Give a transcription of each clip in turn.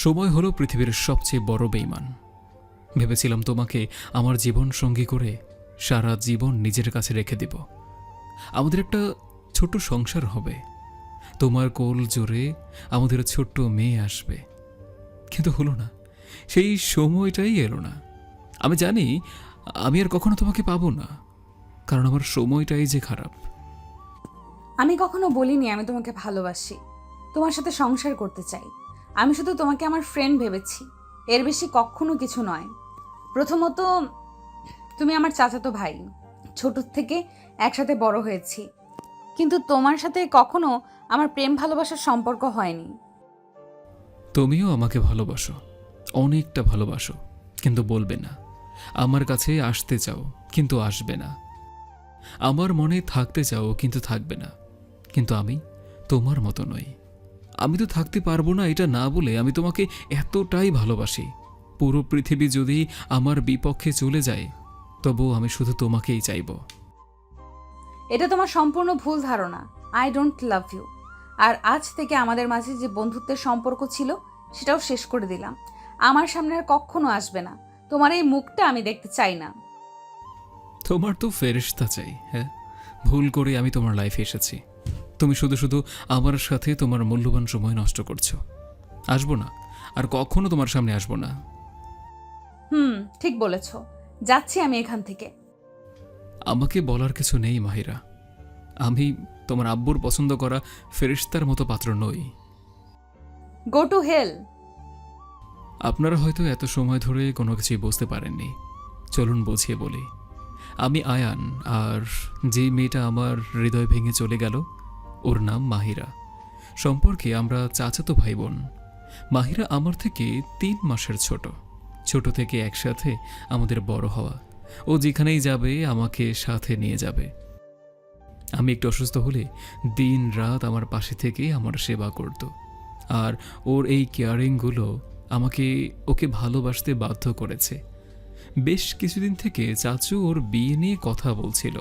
সময় হলো পৃথিবীর সবচেয়ে বড় বেঈমান। ভেবেছিলাম তোমাকে আমার জীবন সঙ্গী করে সারা জীবন নিজের কাছে রেখে দিব। আমাদের একটা ছোট্ট সংসার হবে, তোমার কোল জোরে আমাদের ছোট্ট মেয়ে আসবে। কিন্তু হলো না, সেই সময়টাই এলো না। আমি জানি আমি আর কখনো তোমাকে পাবো না, কারণ আমার সময়টাই যে খারাপ। আমি কখনো বলিনি আমি তোমাকে ভালোবাসি, তোমার সাথে সংসার করতে চাই। আমি শুধু তোমাকে আমার ফ্রেন্ড ভেবেছি, এর বেশি কখনো কিছু নয়। প্রথমত, তুমি আমার চাচাতো ভাই, ছোট থেকে একসাথে বড় হয়েছি, কিন্তু তোমার সাথে কখনো আমার প্রেম ভালোবাসার সম্পর্ক হয়নি। তুমিও আমাকে ভালোবাসো, অনেকটা ভালোবাসো, কিন্তু বলবে না। আমার কাছে আসতে চাও কিন্তু আসবে না। আমার মনে থাকতে চাও কিন্তু থাকবে না। কিন্তু আমি তোমার মতো নই। আমি তো থাকতে পারবো না এটা না বলে আমি তোমাকে এতটাই ভালোবাসি। পুরো পৃথিবী যদি আমার বিপক্ষে চলে যায়, তবুও আমি শুধু তোমাকেই চাইব। এটা তোমার সম্পূর্ণ ভুল ধারণা। I don't love you. আর আজ থেকে আমাদের মাঝে যে বন্ধুত্বের সম্পর্ক ছিল সেটাও শেষ করে দিলাম। আমার সামনে আর কখনো আসবে না। তোমার এই মুখটা আমি দেখতে চাই না। তোমার তো ফেরেশতা চাই। হ্যাঁ, ভুল করে আমি তোমার লাইফে এসেছি। তুমি শুধু শুধু আমার সাথে তোমার মূল্যবান সময় নষ্ট করছো। আসবো না, আর কখনো তোমার সামনে আসবো না। ঠিক বলেছ। যাচ্ছি আমি এখান থেকে। আমাকে বলার কিছু নেই মাহিরা। আমি তোমার আব্বুর পছন্দ করা ফেরেশতার মতো পাত্র নই। Go to hell. আপনারা হয়তো এত সময় ধরে কোনো কিছুই বুঝতে পারেননি। চলুন বুঝিয়ে বলি। আমি আয়ান, আর যে মেয়েটা আমার হৃদয় ভেঙে চলে গেল ওর নাম মাহিরা। সম্পর্কে আমরা চাচাতো ভাই বোন। মাহিরা আমার থেকে 3 মাসের ছোট। ছোট থেকে একসাথে আমাদের বড় হওয়া। ও যেখানেই যাবে আমাকে সাথে নিয়ে যাবে। আমি একটু অসুস্থ হলে দিন রাত আমার পাশে থেকে আমার সেবা করত। আর ওর এই কেয়ারিংগুলো আমাকে ওকে ভালোবাসতে বাধ্য করেছে। বেশ কিছুদিন থেকে চাচু ওর বিয়ে নিয়ে কথা বলছিল।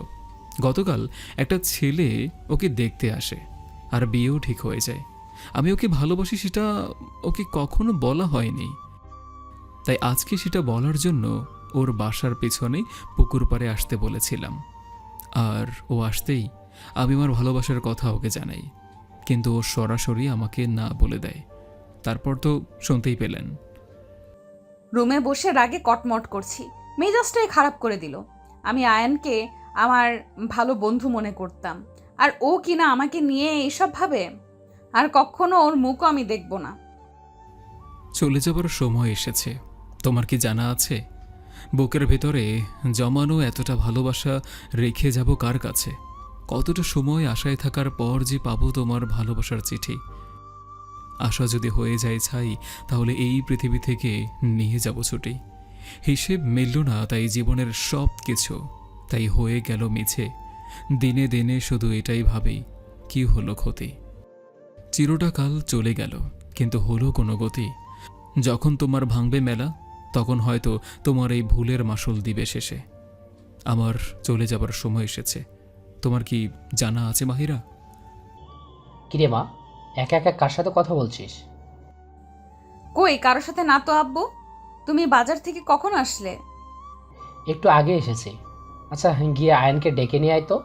গতকাল একটা ছেলে ওকে দেখতে আসে, আর বিয়েও ঠিক হয়ে যায়। আমি ওকে ভালোবাসি সেটা ওকে কখনো বলা হয়নি, তাই আজকে সেটা বলার জন্য ওর বাসার পেছনে পুকুর পাড়ে আসতে বলেছিলাম। আর ও আসতেই আমি আমার ভালোবাসার কথা ওকে জানাই, কিন্তু ও সরাসরি আমাকে না বলে দেয়। তারপর তো শুনতেই পেলেন। রুমে বসে রাগে কটমট করছি। মেজাজটাই খারাপ করে দিল। আমি আয়ানকে আমার ভালো বন্ধু মনে করতাম, আর ও কিনা আমাকে নিয়ে এইসব ভাবে। আর কখনো ওর মুখও আমি দেখব না। চলে যাবার সময় এসেছে। তোমার কি জানা আছে বুকের ভেতরে জমানো এতটা ভালোবাসা রেখে যাব কার কাছে? কতটা সময় আশায় থাকার পর যে পাবো তোমার ভালোবাসার চিঠি। আশা যদি হয়ে যায় ছাই, তাহলে এই পৃথিবী থেকে নিয়ে যাব ছুটি। হিসেব মিলল না তাই জীবনের সব কিছু, তাই হয়ে গেল মিছে। দিনে দিনে শুধু এটাই ভাবি, কি হলো ক্ষতি। চিরটা কাল চলে গেল, কিন্তু হলো কোনো গতি। যখন তোমার ভাঙবে মেলা, তখন হয়তো তোমার এই ভুলের মাসুল দিবে শেষে। আমার চলে যাবার সময় এসেছে। তোমার কি জানা আছে মাহিরা? কিরে মা, একা একা কার সাথে কথা বলছিস? কই, কারোর সাথে না তো আব্বু। তুমি বাজার থেকে কখন আসলে? একটু আগে এসেছি। আচ্ছা, গিয়ে আয়নকে ডেকে নিয়ে আয় তো।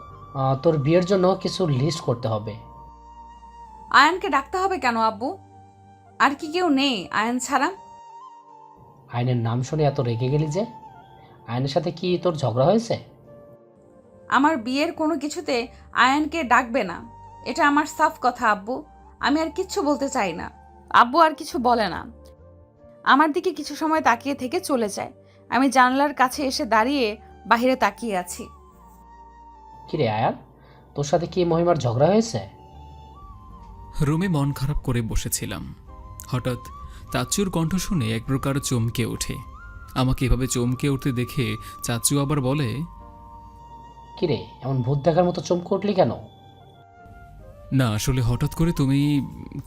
তোর বিয়ের জন্য কিছু লিস্ট করতে হবে। আয়ানকে ডাকতে হবে কেন আব্বু? আর কি কেউ নেই আয়ান ছাড়া? আয়নের নাম শুনে এত রেগে গেলি যে? আয়নের সাথে কি তোর ঝগড়া হয়েছে? আমার বিয়ের কোনো কিছুতে আয়ানকে ডাকবে না, এটা আমার সাফ কথা আব্বু। আমি আর কিচ্ছু বলতে চাই না। আব্বু আর কিছু বলে না, আমার দিকে কিছু সময় তাকিয়ে থেকে চলে যায়। আমি জানলার কাছে এসে দাঁড়িয়ে বাইরে তাকিয়ে আছি। কিরে আয়ান, তোর সাথে কি মহিমার ঝগড়া হয়েছে? রুমে মন খারাপ করে বসেছিলাম। হঠাৎ চাচুর কণ্ঠ শুনে এক প্রকার চমকে ওঠে। আমাকে এভাবে চমকে উঠতে দেখে চাচু আবার বলে, কিরে, এমন ভূত দেখার মতো চমকে উঠলি কেন? না আসলে হঠাৎ করে তুমি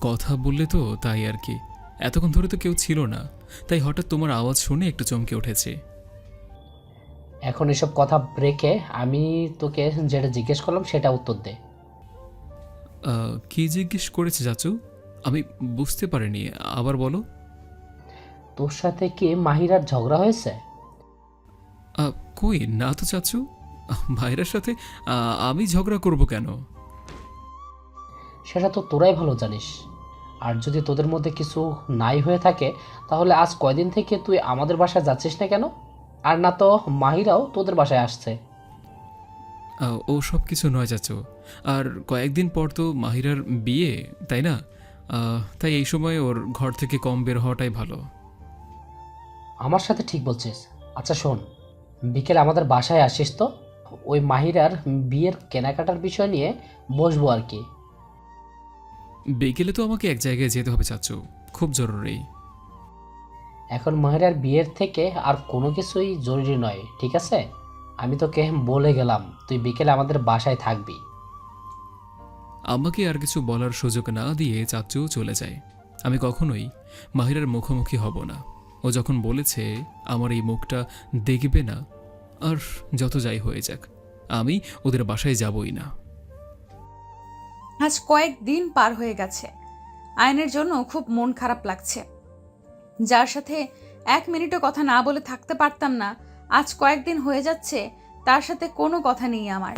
কথা বললে তো, তাই আর কি। এতক্ষণ ধরে তো কেউ ছিল না, তাই হঠাৎ তোমার আওয়াজ শুনে একটু চমকে উঠেছে। এখন এসব কথা রেখে আমি তোকে যেটা জিজ্ঞেস করলাম সেটা উত্তর দে। কি জিজ্ঞেস করেছে চাচু? আমি বুঝতে পারিনি, আবার বলো। তোর সাথে কি মাহিরার ঝগড়া হয়েছে? কই না তো চাচু, ভাইরার সাথে আমি ঝগড়া করব কেন? সেটা তো তোরাই ভালো জানিস। আর যদি তোদের মধ্যে কিছু নাই হয়ে থাকে, তাহলে আজ কয়দিন থেকে তুই আমাদের বাসায় যাচ্ছিস না কেন? আর না তো মাহিরাও তোদের বাসায় আসছে। ও সব কিছু নয় চাচু, আর কয়েকদিন পর তো মাহিরার বিয়ে, তাই না? তাই এই সময় ওর ঘর থেকে কম বের হওয়াটাই ভালো। আমার সাথে ঠিক বলছিস। আচ্ছা শোন, বিকেলে আমাদের বাসায় আসিস তো, ওই মাহিরার বিয়ের কেনাকাটার বিষয় নিয়ে বসবো আর কি। বিকেলে তো আমাকে এক জায়গায় যেতে হবে চাচু, খুব জরুরি। এখন মাহিরার বিয়ের থেকে আর কোনো কিছুই জরুরি নয়, ঠিক আছে? আমি তোকে বলে গেলাম তুই বিকেলে আমাদের বাসায় থাকবি। আমাকে আর কিছু বলার সুযোগ না দিয়ে চাচু চলে যায়। আমি কখনোই মাহিরার মুখোমুখি হব না। ও যখন বলেছে আমার এই মুখটা দেখবে না, আর যত যাই হয়ে যাক, আমি ওদের বাসায় যাবই না। আজ কয়েকদিন পার হয়ে গেছে, আয়নের জন্য খুব মন খারাপ লাগছে। যার সাথে 1 মিনিটও কথা না বলে থাকতে পারতাম না, আজ কয়েকদিন হয়ে যাচ্ছে তার সাথে কোনো কথা নেই আমার।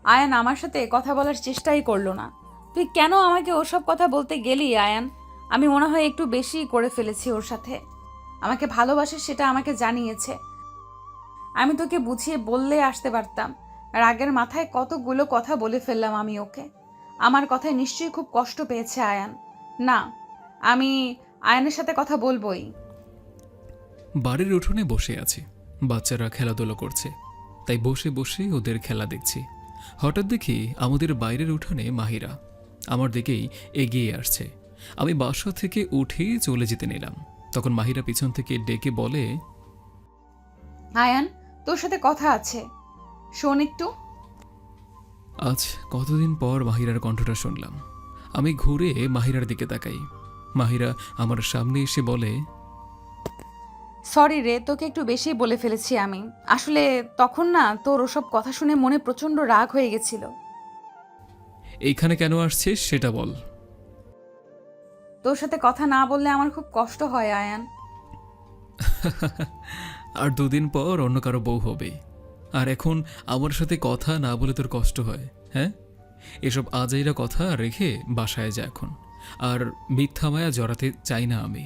আয়ান আমার সাথে কথা বলার চেষ্টাই করলো না। তুই কেন আমাকে ওসব কথা বলতে গেলি আয়ান? আমি মনে হয় একটু বেশি করে ফেলেছি ওর সাথে। আমাকে ভালোবাসে সেটা আমাকে জানিয়েছে। আমি তোকে বুঝিয়ে বললে আসতে পারতাম। রাগের মাথায় কতগুলো কথা বলে ফেললাম আমি ওকে। আমার কথায় নিশ্চয়ই খুব কষ্ট পেয়েছে আয়ান। না, আমি আয়ানের সাথে কথা বলবোই। বাড়ির উঠোনে বসে আছি, বাচ্চারা খেলাধুলো করছে, তাই বসে বসে ওদের খেলা দেখছি। হঠাৎ দেখি আমাদের বাইরের উঠানে মাহিরা আমার দিকেই এগিয়ে আসছে। আমি বাসা থেকে উঠেই চলে যেতে নিলাম, তখন মাহিরা পিছন থেকে ডেকে বলে, আয়ান, তোর সাথে কথা আছে, শোন একটু। আজ কতদিন পর মাহিরার কণ্ঠটা শুনলাম। আমি ঘুরে মাহিরার দিকে তাকাই। মাহিরা আমার সামনে এসে বলে, সরি রে, তোকে একটু বেশি বলে ফেলেছি আমি। আসলে তখন না তোর ওসব কথা শুনে মনে প্রচন্ড রাগ হয়ে গেছিল। এইখানে কেন আসছিস সেটা বল। তোর সাথে কথা না বললে আমার খুব কষ্ট হয় আয়ান। আর 2 দিন পর অন্য কারো বউ হবে, আর এখন আমার সাথে কথা না বলে তোর কষ্ট হয়? হ্যাঁ, এসব আজাইরা কথা রেখে বাসায় যা এখন। আর মিথ্যা মায়া জড়াতে চাই না আমি।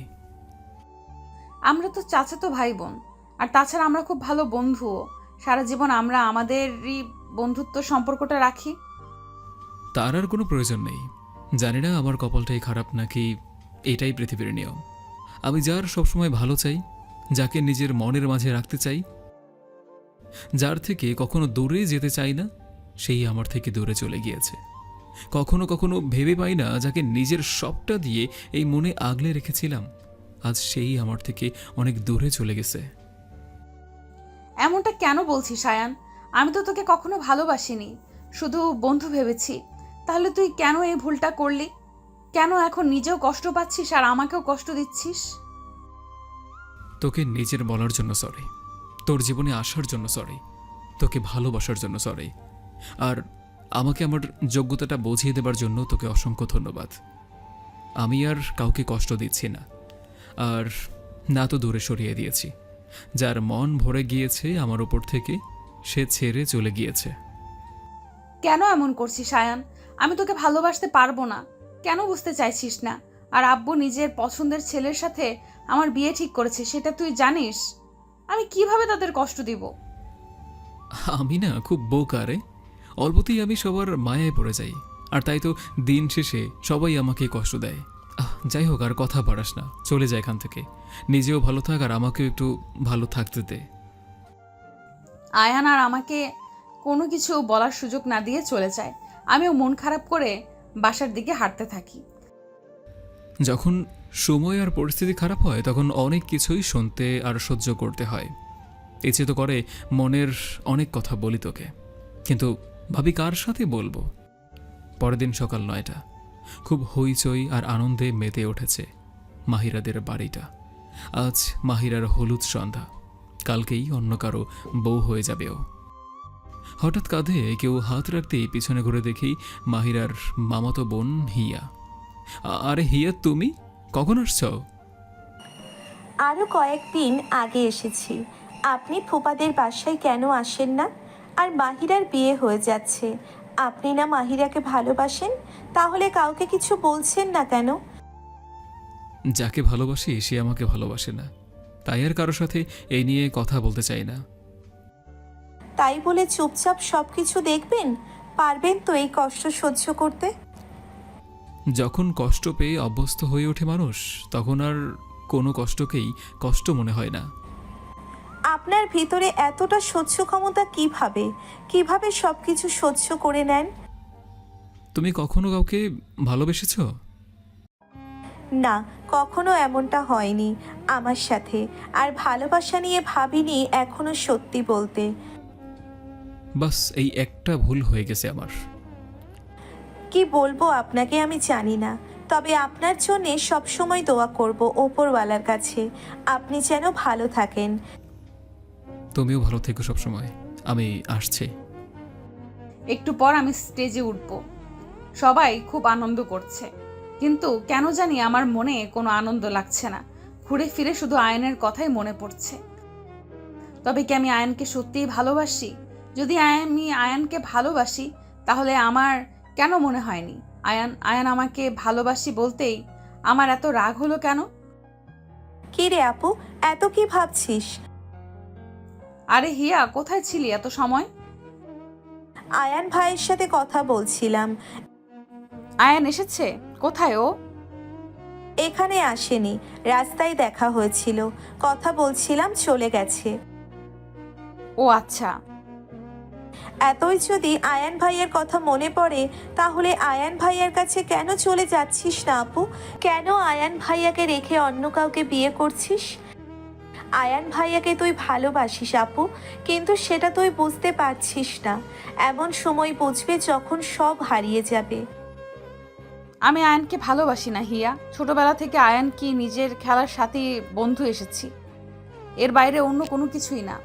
আমরা তো চাচাতো ভাই বোন, আর তাছাড়া আমরা খুব ভালো বন্ধুও। সারা জীবন আমরা আমাদেরই বন্ধুত্ব সম্পর্কটা রাখি। তার আর কোনো প্রয়োজন নেই। জানি না আমার কপালটাই খারাপ নাকি এটাই পৃথিবীর নিয়ম। আমি যার সবসময় ভালো চাই, যাকে নিজের মনের মাঝে রাখতে চাই, যার থেকে কখনো দূরে যেতে চাই না, সেই আমার থেকে দূরে চলে গিয়েছে। কখনো কখনো ভেবে পাই না, যাকে নিজের সবটা দিয়ে এই মনে আগলে রেখেছিলাম, আজ সেই আমার থেকে অনেক দূরে চলে গেছে। এমনটা কেন বলছিস আয়ান? আমি তো তোকে কখনো ভালোবাসিনি, শুধু বন্ধু ভেবেছি। তাহলে তুই কেন এই ভুলটা করলি? কেন এখন নিজেও কষ্ট পাচ্ছিস আর আমাকেও কষ্ট দিচ্ছিস? তোকে নিজের বলার জন্য সরি, তোর জীবনে আসার জন্য সরি, তোকে ভালোবাসার জন্য সরি, আর আমাকে আমার যোগ্যতাটা বুঝিয়ে দেবার জন্য তোকে অসংখ্য ধন্যবাদ। আমি আর কাউকে কষ্ট দিচ্ছি না, আর না তো দূরে সরিয়ে দিয়েছি। যার মন ভরে গিয়েছে আমার উপর থেকে, সে ছেড়ে চলে গিয়েছে। কেন এমন করছিস আয়ান? আমি তোকে ভালোবাসতে পারবো না, কেন বুঝতে চাইছিস না? আর আব্বু নিজের পছন্দের ছেলের সাথে আমার বিয়ে ঠিক করেছে, সেটা তুই জানিস। আমি কিভাবে তাদের কষ্ট দিব? আমি না খুব বোকা রে, অল্পতেই আমি সবার মায়ায় পড়ে যাই, আর তাই তো দিন শেষে সবাই আমাকে কষ্ট দেয়। যাই হোক, আর কথা বাড়াস না, চলে যায় এখান থেকে। নিজেও ভালো থাক আর আমাকেও একটু ভালো থাকতে দে। আয়ান আর আমাকে কোনো কিছু বলার সুযোগ না দিয়ে চলে যায়। আমিও মন খারাপ করে বাসার দিকে হাঁটতে থাকি। যখন সময় আর পরিস্থিতি খারাপ হয়, তখন অনেক কিছুই শুনতে আর সহ্য করতে হয়। ইচ্ছে তো করে মনের অনেক কথা বলি তোকে, কিন্তু ভাবি কার সাথে বলবো। পরের দিন সকাল 9টা, খুব হইচই আর আনন্দে মেতে উঠেছে মাহিরাদের বাড়িটা। আজ মাহিরার হলুদ সন্ধ্যা, কালকেই অন্য কারো বউ হয়ে যাবে ও। হঠাৎ কাঁধে কেউ হাত রাখতেই পিছনে ঘুরে দেখি মাহিরার মামাতো বোন হিয়া। আরে হিয়া, তুমি কখন আসছ? আরও কয়েকদিন আগে এসেছি। আপনি ফুপাদের বাসায় কেন আসেন না? আর মাহিরার বিয়ে হয়ে যাচ্ছে, আপনি না মাহিরাকে ভালোবাসেন, তাহলে কাউকে কিছু বলছেন না কেন? যাকে ভালোবাসি সে আমাকে ভালোবাসে না, তাই আর কারোর সাথে এই নিয়ে কথা বলতে চাই না। তাই বলে চুপচাপ সব কিছু দেখবেন? পারবেন তো এই কষ্ট সহ্য করতে? যখন কষ্ট পেয়ে অভ্যস্ত হয়ে ওঠে মানুষ, তখন আর কোনো কষ্টকেই কষ্ট মনে হয় না। আপনার ভিতরে এতটা সহ্য ক্ষমতা কিভাবে সব কিছু সহ্য করে নেন? তুমি কখনো কাউকে ভালোবেসেছো? না, কখনো এমনটা হয়নি আমার সাথে। আর ভালোবাসা নিয়ে ভাবিনি এখনো, সত্যি বলতে। বাস এই একটা ভুল হয়ে গেছে আমার। কি বলবো আপনাকে আমি জানি না, তবে আপনার জন্যে সবসময় দোয়া করব ওপরওয়ালার কাছে, আপনি যেন ভালো থাকেন। তুমিও ভালো থেকো সবসময়। আমি আসছি। একটু পর আমি স্টেজে উঠব। সবাই খুব আনন্দ করছে, কিন্তু কেন জানি আমার মনে কোনো আনন্দ লাগছে না। ঘুরে ফিরে শুধু আয়নের কথাই মনে পড়ছে। তবে কি আমি আয়নকে সত্যিই ভালোবাসি? যদি আমি আয়নকে ভালোবাসি, তাহলে আমার কেন মনে হয়নি আয়ান আমাকে ভালোবাসি বলতেই আমার এত রাগ হলো কেন? কি রে আপু, এত কি ভাবছিস? আরে হিয়া, কোথায় ছিলি এত সময়? আয়ান ভাইয়ের সাথে কথা বলছিলাম। আয়ান এসেছে? কোথায় ও? এখানে আসেনি, রাস্তায় দেখা হয়েছিল, কথা বলছিলাম, চলে গেছে। ও আচ্ছা। এতই যদি আয়ান ভাইয়ের কথা মনে পড়ে, তাহলে আয়ান ভাইয়ার কাছে কেন চলে যাচ্ছিস না আপু? কেন আয়ান ভাইয়াকে রেখে অন্য কাউকে বিয়ে করছিস? আয়ান ভাইয়াকে তুই ভালোবাসিস আপু, কিন্তু সেটা তুই বুঝতে পারছিস না। এমন সময় বুঝবে যখন সব হারিয়ে যাবে। আমি আয়ানকে ভালোবাসি না হিয়া। ছোটবেলা থেকে আয়ান কি নিজের খেলার সাথী বন্ধু এসেছি, এর বাইরে অন্য কোনো কিছুই না।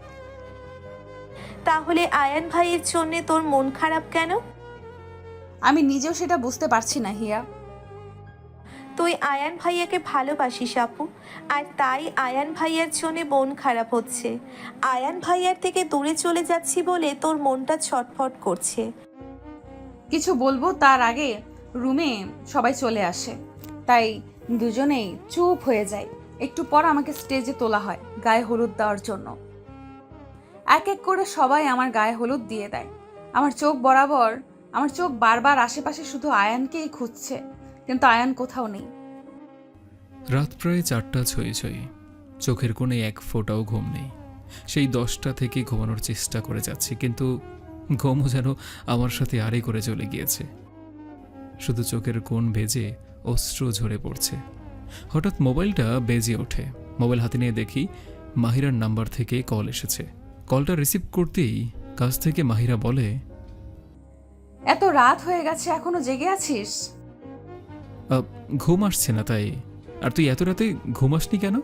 তাহলে আয়ান ভাইয়ের জন্যে তোর মন খারাপ কেন? আমি নিজেও সেটা বুঝতে পারছি না হিয়া। তুই আয়ান ভাইয়াকে ভালোবাসিস আপু, আর তাই আয়ান ভাইয়ার জন্য মন খারাপ হচ্ছে। আয়ান ভাইয়ার থেকে দূরে চলে যাচ্ছি বলে তোর মনটা ছটফট করছে। কিছু বলবো তার আগে রুমে সবাই চলে আসে, তাই দুজনেই চুপ হয়ে যায়। একটু পর আমাকে স্টেজে তোলা হয় গায়ে হলুদ দেওয়ার জন্য। এক এক করে সবাই আমার গায়ে হলুদ দিয়ে দেয়। আমার চোখ বারবার আশেপাশে শুধু আয়ানকেই খুঁজছে, কিন্তু আয়ান কোথাও নেই। রাত প্রায় 4টা ছুঁই ছুঁই। চোখের কোণে এক ফোঁটাও ঘুম নেই। সেই 10টা থেকে ঘুমানোর চেষ্টা করে যাচ্ছি, কিন্তু ঘুমও যেন আমার সাথে আড়ে করে চলে গিয়েছে। শুধু চোখের কোণ ভেজে অশ্রু ঝরে পড়ছে। হঠাৎ মোবাইলটা বেজে ওঠে। মোবাইল হাতে নিয়ে দেখি মাহিরার নাম্বার থেকে কল এসেছে। কলটা রিসিভ করতেই কাছ থেকে মাহিরা বলে, এত রাত হয়ে গেছে, এখনো জেগে আছিস? ঘুম আসছে না তাই। আর তুই এত রাতে ঘুমাসনি কেন?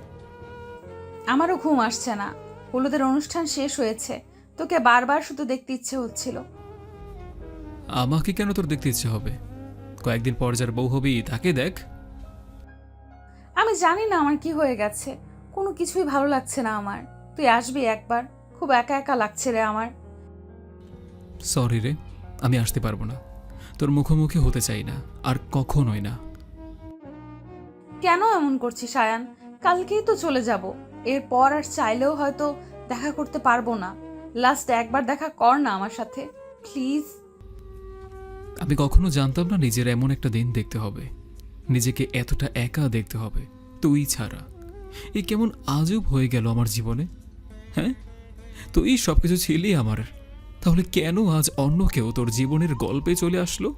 আমারও ঘুম আসছে না। হলুদের অনুষ্ঠান শেষ হয়েছে, তোকে বারবার শুধু দেখতে ইচ্ছে হচ্ছিল। আমাকে কেন তোর দেখতে ইচ্ছে হবে? কয়েকদিন পর যার বউ হবি তাকে দেখ। আমি জানি না আমার কি হয়ে গেছে, কোনো কিছুই ভালো লাগছে না আমার। তুই আসবি একবার, খুব একা একা লাগছে রে আমার। সরি রে, আমি আসতে পারবো না। তোর মুখোমুখি হতে চাই না, আর কখনোই না। কেন এমন করছিস আয়ান? কালকেই তো চলে যাব। এরপর আর চাইলেও হয়তো দেখা করতে পারবো না। লাস্ট একবার দেখা কর না আমার সাথে, প্লিজ। আমি কখনো জানতাম না নিজের এমন একটা দিন দেখতে হবে, নিজেকে এতটা একা দেখতে হবে তুই ছাড়া। এ কেমন আজব হয়ে গেল আমার জীবনে। হ্যাঁ, তুই সবকিছু ছিলি আমার, তাহলে কেন আজ অন্য কেউ তোর জীবনের গল্পে চলে আসলো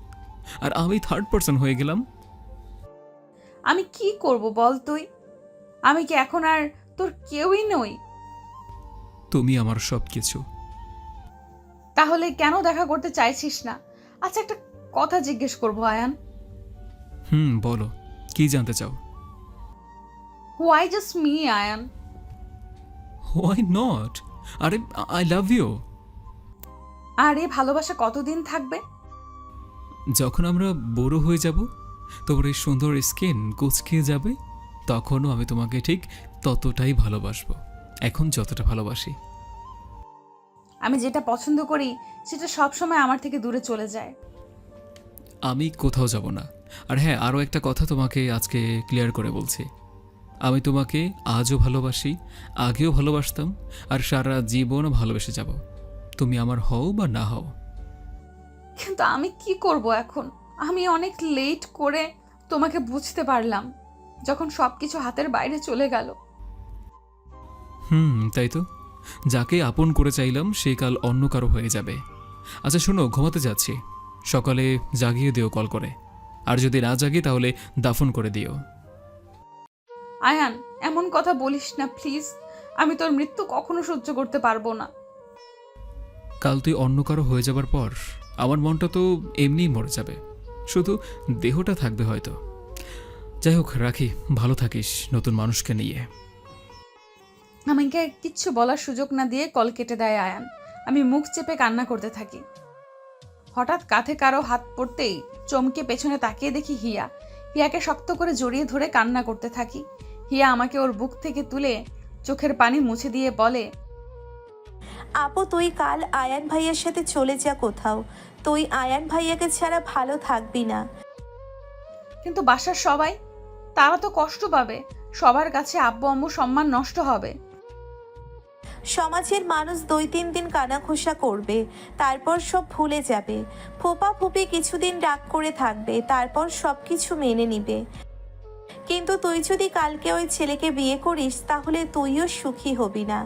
আর আমি থার্ড পার্সন হয়ে গেলাম? আমি কি করব বল তুই? আমি কি এখন আর তোর কেউই নই? তুমি আমার সব কিছু। তাহলে কেন দেখা করতে চাইছিস না? আচ্ছা, একটা কথা জিজ্ঞেস করবো আয়ান। বলো, কি জানতে চাও? Why just me Ayaan? Why not? আরে আই লাভ ইউ। আর এই ভালোবাসা কতদিন থাকবে? যখন আমরা বড় হয়ে যাব, তোমার এই সুন্দর স্কিন কুচকে যাবে, তখনও আমি তোমাকে ঠিক ততটাই ভালোবাসবো, এখন যতটা ভালোবাসি। আমি যেটা পছন্দ করি সেটা সবসময় আমার থেকে দূরে চলে যায়। আমি কোথাও যাব না। আর হ্যাঁ, আরও একটা কথা তোমাকে আজকে ক্লিয়ার করে বলছি, আমি তোমাকে আজও ভালোবাসি, আগেও ভালোবাসতাম, আর সারা জীবনও ভালোবেসে যাব, তুমি আমার হও বা না হও। কিন্তু আমি কি করব এখন? আমি অনেক লেট করে তোমাকে বুঝতে পারলাম, যখন সবকিছু হাতের বাইরে চলে গেল। তাই তো, যাকে আপন করে চাইলাম সে কাল অন্য কারো হয়ে যাবে। আচ্ছা শোনো, ঘুমাতে যাচ্ছি, সকালে জাগিয়ে দিও কল করে, আর যদি না জাগি তাহলে দাফন করে দিও। আয়ান, এমন কথা বলিস না প্লিজ। আমি তোর মৃত্যু কখনো সহ্য করতে পারবো না। কাল তুই অন্য কারো হয়ে যাবার পর আমার মনটা তো এমনিই মরে যাবে, শুধু দেহটা থাকবে হয়তো। যাই হোক, রাখি, ভালো থাকিস নতুন মানুষকে নিয়ে। আমাকে কিচ্ছু বলার সুযোগ না দিয়ে কল কেটে দেয় আয়ান। আমি মুখ চেপে কান্না করতে থাকি। হঠাৎ কাঁধে কারো হাত পড়তেই চমকে পেছনে তাকিয়ে দেখি হিয়াকে শক্ত করে জড়িয়ে ধরে কান্না করতে থাকি। হিয়া আমাকে ওর বুক থেকে তুলে চোখের পানি মুছে দিয়ে বলে, আপু তুই কাল আয়ান ভাইয়ার সাথে চলে যা কোথাও, তুই আয়ান ভাইয়াকে ছাড়া ভালো থাকবি না। কিন্তু বাসার সবাই, তারা তো কষ্ট পাবে, সবার কাছে আব্বু আম্মু সম্মান নষ্ট হবে। সমাজের মানুষ 2-3 দিন কানাঘুষা করবে, তারপর সব ভুলে যাবে। ফোপা ফুপি কিছুদিন রাগ করে থাকবে, তারপর সব কিছু মেনে নিবে। কিন্তু তুই যদি কালকে ওই ছেলেকে বিয়ে করিস তাহলে তুইও সুখী হবি না,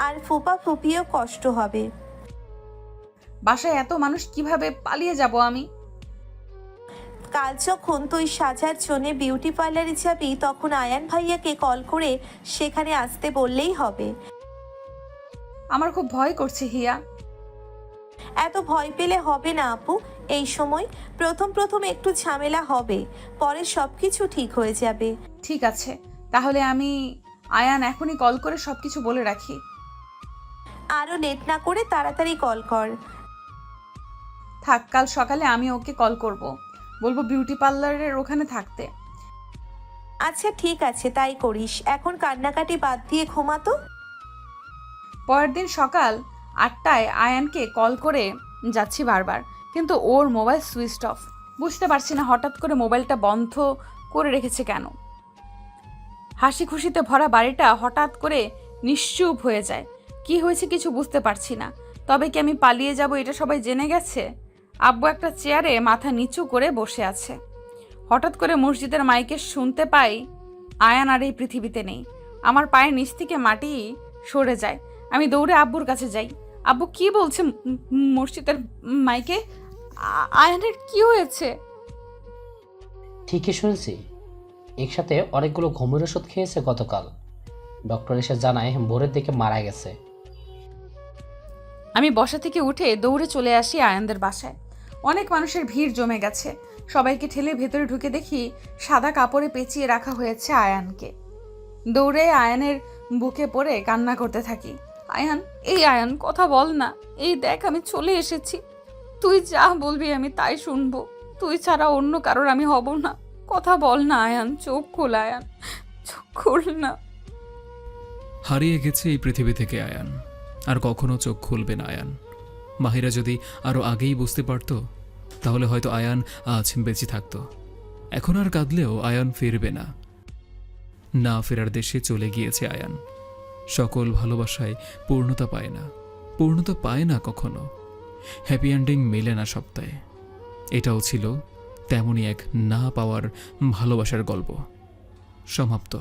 আর ফোপা ফুপিও কষ্ট হবে। বাসায় এত মানুষ, কিভাবে পালিয়ে যাব আমি? কাল যখন তুই সাজার জন্য বিউটি পার্লারে যাবি তখন আয়ান ভাইয়াকে কল করে সেখানে আসতে বললেই হবে। আমার খুব ভয় করছে হিয়া। এত ভয় পেলে হবে না আপু, এই সময় প্রথম একটু ঝামেলা হবে, পরে সব কিছু ঠিক হয়ে যাবে। ঠিক আছে, তাহলে আমি আয়ান এখনই কল করে সবকিছু বলে রাখি। আরও লেট না করে তাড়াতাড়ি কল কর। থাক, কাল সকালে আমি ওকে কল করব, বলবো বিউটি পার্লারের ওখানে থাকতে। আচ্ছা ঠিক আছে, তাই করিস। এখন কান্নাকাটি বাদ দিয়ে ঘুমাতো। পরের দিন সকাল 8টায় আয়ানকে কল করে যাচ্ছি বারবার, কিন্তু ওর মোবাইল সুইচ অফ। বুঝতে পারছি না হঠাৎ করে মোবাইলটা বন্ধ করে রেখেছে কেন। হাসি খুশিতে ভরা বাড়িটা হঠাৎ করে নিশ্চুপ হয়ে যায়। কি হয়েছে কিছু বুঝতে পারছি না। তবে কি আমি পালিয়ে যাব এটা সবাই জেনে গেছে? আব্বু একটা চেয়ারে মাথা নিচু করে বসে আছে। হঠাৎ করে মসজিদের মাইকে শুনতে পাই আয়ান আর এই পৃথিবীতে নেই। আমার পায়ের নিচ থেকে মাটি সরে যায়। আমি দৌড়ে আব্বুর কাছে যাই। আব্বু কি বলছে মসজিদের মাইকে? আয়ানের কি হয়েছে? ঠিকই শুনছি, একসাথে অনেকগুলো ঘুমের ওষুধ খেয়েছে গতকাল। ডক্টর এসে জানায় ভোরের দিকে মারা গেছে। আমি বসা থেকে উঠে দৌড়ে চলে আসি আয়ানদের বাসায়। অনেক মানুষের ভিড় জমে গেছে। সবাইকে ঠেলে ভেতরে ঢুকে দেখি সাদা কাপড়ে পেঁচিয়ে রাখা হয়েছে আয়ানকে। দৌড়ে আয়ানের বুকে পড়ে কান্না করতে থাকি। আয়ান, এই আয়ান, কথা বল না। এই দেখ, আমি চলে এসেছি। তুই যা বলবি আমি তাই শুনবো। তুই ছাড়া অন্য কারোর আমি হব না। কথা বল না আয়ান, চোখ খোল আয়ান, চোখ খোল না। হারিয়ে গেছে এই পৃথিবী থেকে আয়ান, আর কখনো চোখ খুলবে না আয়ান। মাহিরা যদি আরও আগেই বুঝতে পারত তাহলে হয়তো আয়ান আজ বেঁচে থাকত। এখন আর কাঁদলেও আয়ান ফিরবে না। না ফেরার দেশে চলে গিয়েছে আয়ান। সকল ভালোবাসায় পূর্ণতা পায় না কখনো। হ্যাপি এন্ডিং মেলে না সপ্তাহে। এটাও ছিল তেমনই এক না পাওয়ার ভালোবাসার গল্প। সমাপ্ত।